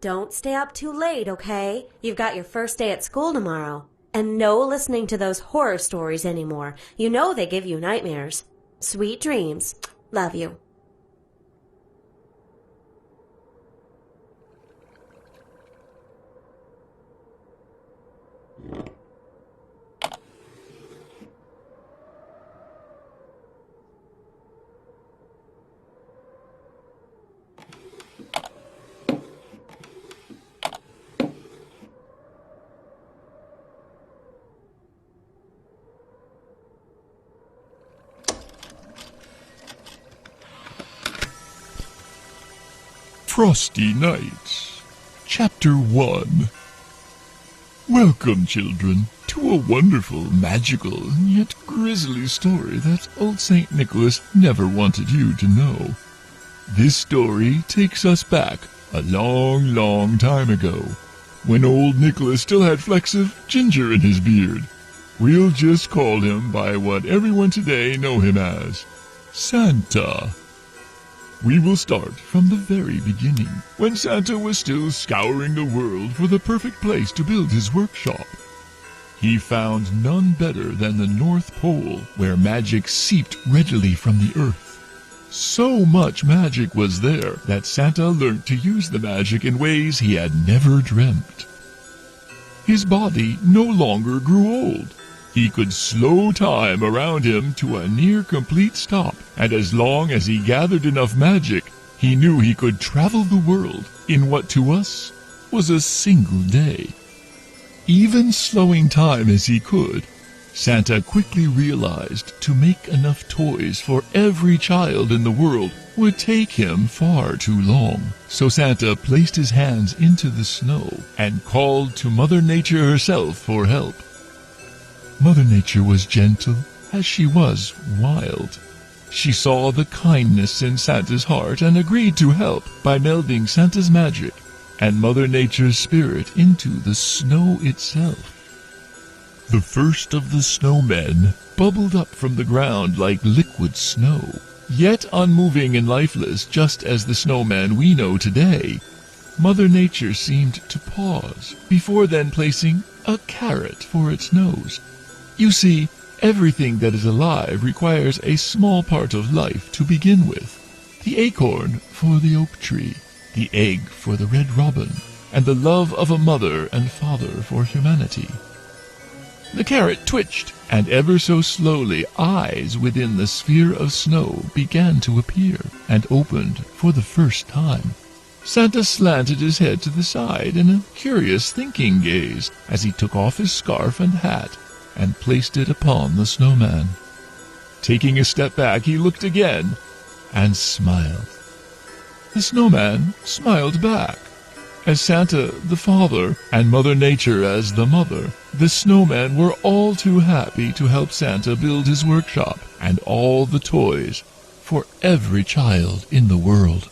Don't stay up too late, okay? You've got your first day at school tomorrow. And no listening to those horror stories anymore. You know they give you nightmares. Sweet dreams. Love you. Frosty Nights, Chapter 1. Welcome, children, to a wonderful, magical, yet grisly story that old St. Nicholas never wanted you to know. This story takes us back a long, long time ago, when old Nicholas still had flecks of ginger in his beard. We'll just call him by what everyone today know him as, Santa. We will start from the very beginning, when Santa was still scouring the world for the perfect place to build his workshop. He found none better than the North Pole, where magic seeped readily from the earth. So much magic was there that Santa learnt to use the magic in ways he had never dreamt. His body no longer grew old. He could slow time around him to a near-complete stop, and as long as he gathered enough magic, he knew he could travel the world in what to us was a single day. Even slowing time as he could, Santa quickly realized to make enough toys for every child in the world would take him far too long. So Santa placed his hands into the snow and called to Mother Nature herself for help. Mother Nature was gentle as she was wild. She saw the kindness in Santa's heart and agreed to help by melding Santa's magic and Mother Nature's spirit into the snow itself. The first of the snowmen bubbled up from the ground like liquid snow, yet unmoving and lifeless just as the snowman we know today. Mother Nature seemed to pause before then placing a carrot for its nose. You see, everything that is alive requires a small part of life to begin with. The acorn for the oak tree, the egg for the red robin, and the love of a mother and father for humanity. The carrot twitched, and ever so slowly eyes within the sphere of snow began to appear, and opened for the first time. Santa slanted his head to the side in a curious thinking gaze as he took off his scarf and hat and placed it upon the snowman. Taking a step back, he looked again and smiled. The snowman smiled back. As Santa the father and Mother Nature as the mother, the snowmen were all too happy to help Santa build his workshop and all the toys for every child in the world.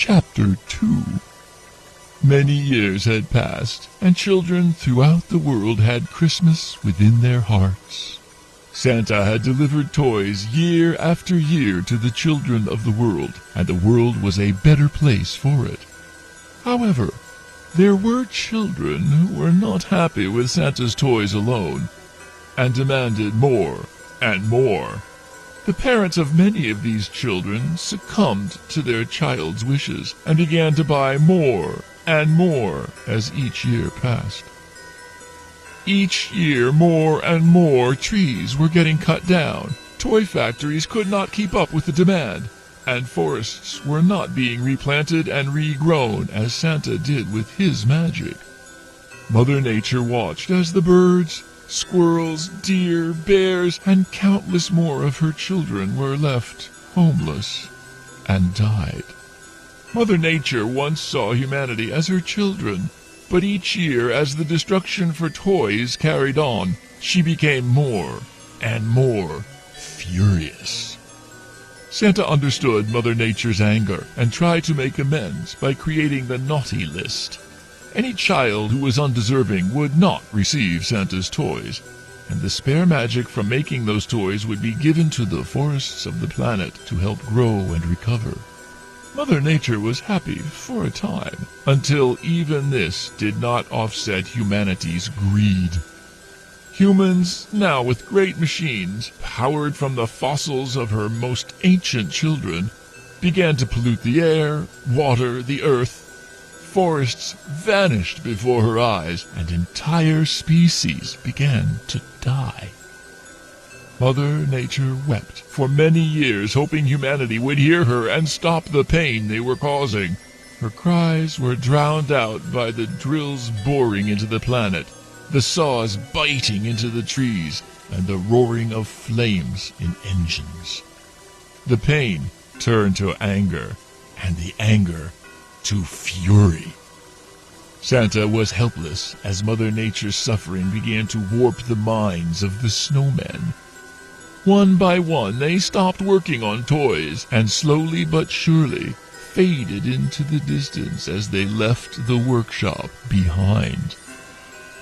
Chapter 2. Many years had passed, and children throughout the world had Christmas within their hearts. Santa had delivered toys year after year to the children of the world, and the world was a better place for it. However, there were children who were not happy with Santa's toys alone, and demanded more and more. The parents of many of these children succumbed to their child's wishes and began to buy more and more as each year passed. Each year more and more trees were getting cut down Toy factories could not keep up with the demand, and forests were not being replanted and regrown as Santa did with his magic. Mother Nature watched as the birds, squirrels, deer, bears, and countless more of her children were left homeless and died. Mother Nature once saw humanity as her children, but each year as the destruction for toys carried on, she became more and more furious. Santa understood Mother Nature's anger and tried to make amends by creating the naughty list. Any child who was undeserving would not receive Santa's toys, and the spare magic from making those toys would be given to the forests of the planet to help grow and recover. Mother Nature was happy for a time, until even this did not offset humanity's greed. Humans, now with great machines, powered from the fossils of her most ancient children, began to pollute the air, water, the earth. Forests vanished before her eyes, and entire species began to die. Mother Nature wept for many years, hoping humanity would hear her and stop the pain they were causing. Her cries were drowned out by the drills boring into the planet, the saws biting into the trees, and the roaring of flames in engines. The pain turned to anger, and the anger to fury. Santa was helpless as Mother Nature's suffering began to warp the minds of the snowmen. One by one, they stopped working on toys, and slowly but surely faded into the distance as they left the workshop behind.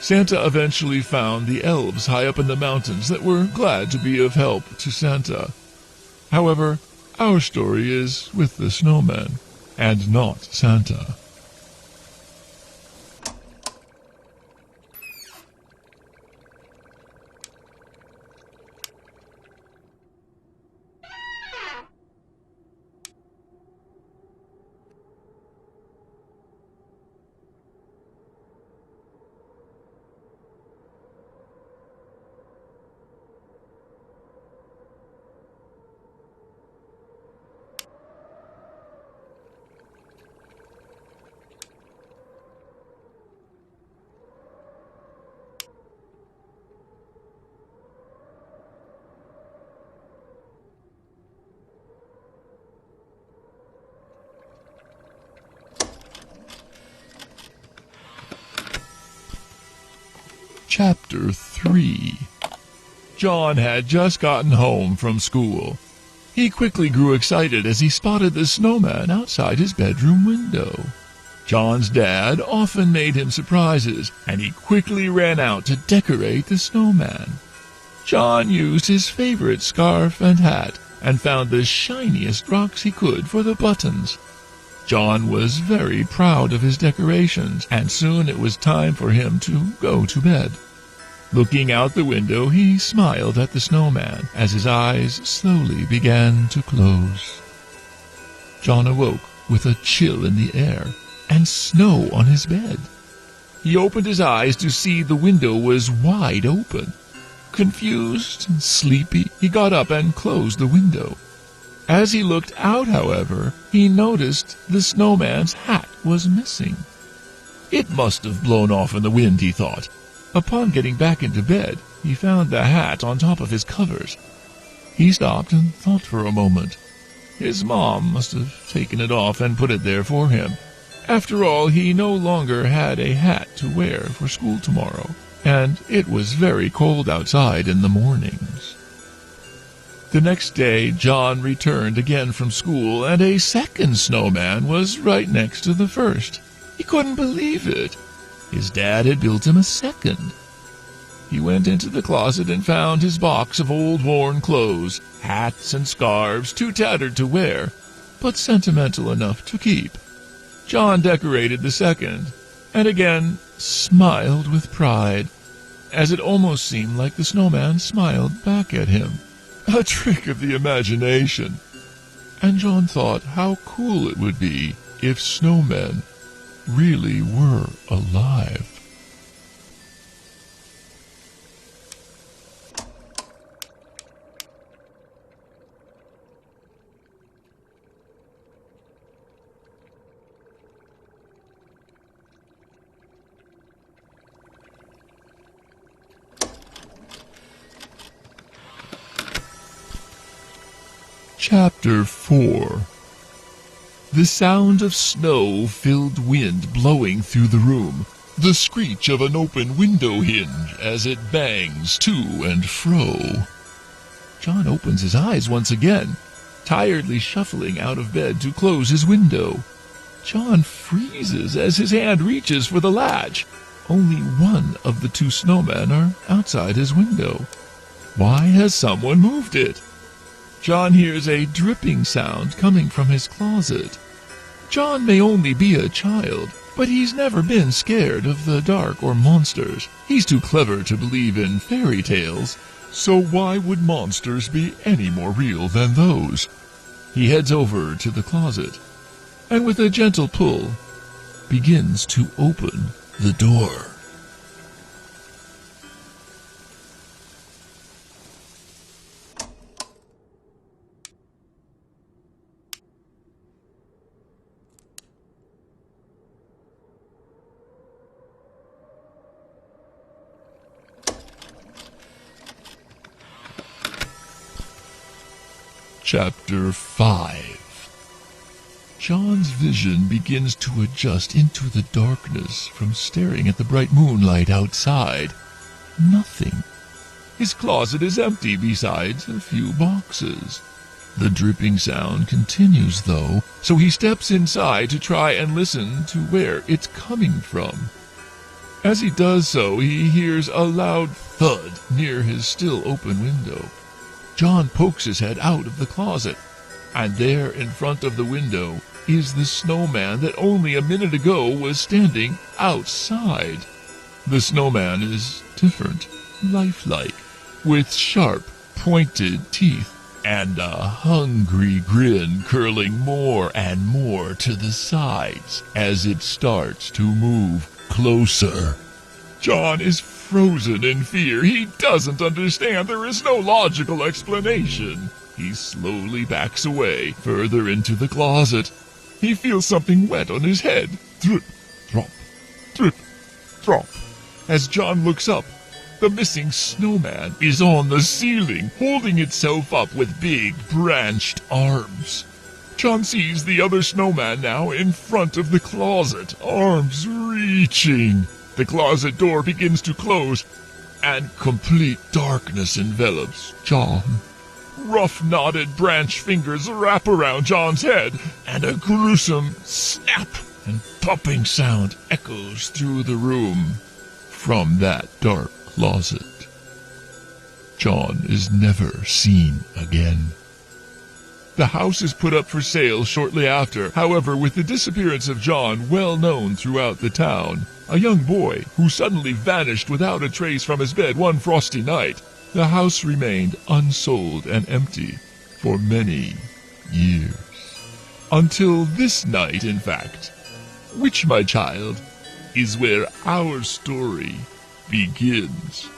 Santa eventually found the elves high up in the mountains that were glad to be of help to Santa. However, our story is with the snowmen, and not Santa. Chapter 3. John had just gotten home from school. He quickly grew excited as he spotted the snowman outside his bedroom window. John's dad often made him surprises, and he quickly ran out to decorate the snowman. John used his favorite scarf and hat and found the shiniest rocks he could for the buttons. John was very proud of his decorations, and soon it was time for him to go to bed. Looking out the window, he smiled at the snowman as his eyes slowly began to close. John awoke with a chill in the air and snow on his bed. He opened his eyes to see the window was wide open. Confused and sleepy, he got up and closed the window. As he looked out, however, he noticed the snowman's hat was missing. It must have blown off in the wind, he thought. Upon getting back into bed, he found the hat on top of his covers. He stopped and thought for a moment. His mom must have taken it off and put it there for him. After all, he no longer had a hat to wear for school tomorrow, and it was very cold outside in the mornings. The next day, John returned again from school, and a second snowman was right next to the first. He couldn't believe it. His dad had built him a second. He went into the closet and found his box of old worn clothes, hats and scarves, too tattered to wear, but sentimental enough to keep. John decorated the second, and again smiled with pride, as it almost seemed like the snowman smiled back at him. A trick of the imagination. And John thought how cool it would be if snowmen really were alive. Chapter 4. The sound of snow-filled wind blowing through the room, the screech of an open window hinge as it bangs to and fro. John opens his eyes once again, tiredly shuffling out of bed to close his window. John freezes as his hand reaches for the latch. Only one of the two snowmen are outside his window. Why has someone moved it? John hears a dripping sound coming from his closet. John may only be a child, but he's never been scared of the dark or monsters. He's too clever to believe in fairy tales, so why would monsters be any more real than those? He heads over to the closet, and with a gentle pull, begins to open the door. Chapter 5. John's vision begins to adjust into the darkness from staring at the bright moonlight outside. Nothing. His closet is empty besides a few boxes. The dripping sound continues, though, so he steps inside to try and listen to where it's coming from. As he does so, he hears a loud thud near his still open window. John pokes his head out of the closet, and there in front of the window is the snowman that only a minute ago was standing outside. The snowman is different, lifelike, with sharp, pointed teeth, and a hungry grin curling more and more to the sides as it starts to move closer. John is frozen in fear. He doesn't understand. There is no logical explanation. He slowly backs away, further into the closet. He feels something wet on his head. Drip, drop, drip, drop. As John looks up, the missing snowman is on the ceiling, holding itself up with big, branched arms. John sees the other snowman now in front of the closet, arms reaching. The closet door begins to close, and complete darkness envelops John. Rough, knotted branch fingers wrap around John's head, and a gruesome snap and popping sound echoes through the room from that dark closet. John is never seen again. The house is put up for sale shortly after. However, with the disappearance of John well known throughout the town, a young boy who suddenly vanished without a trace from his bed one frosty night, the house remained unsold and empty for many years. Until this night, in fact, which, my child, is where our story begins.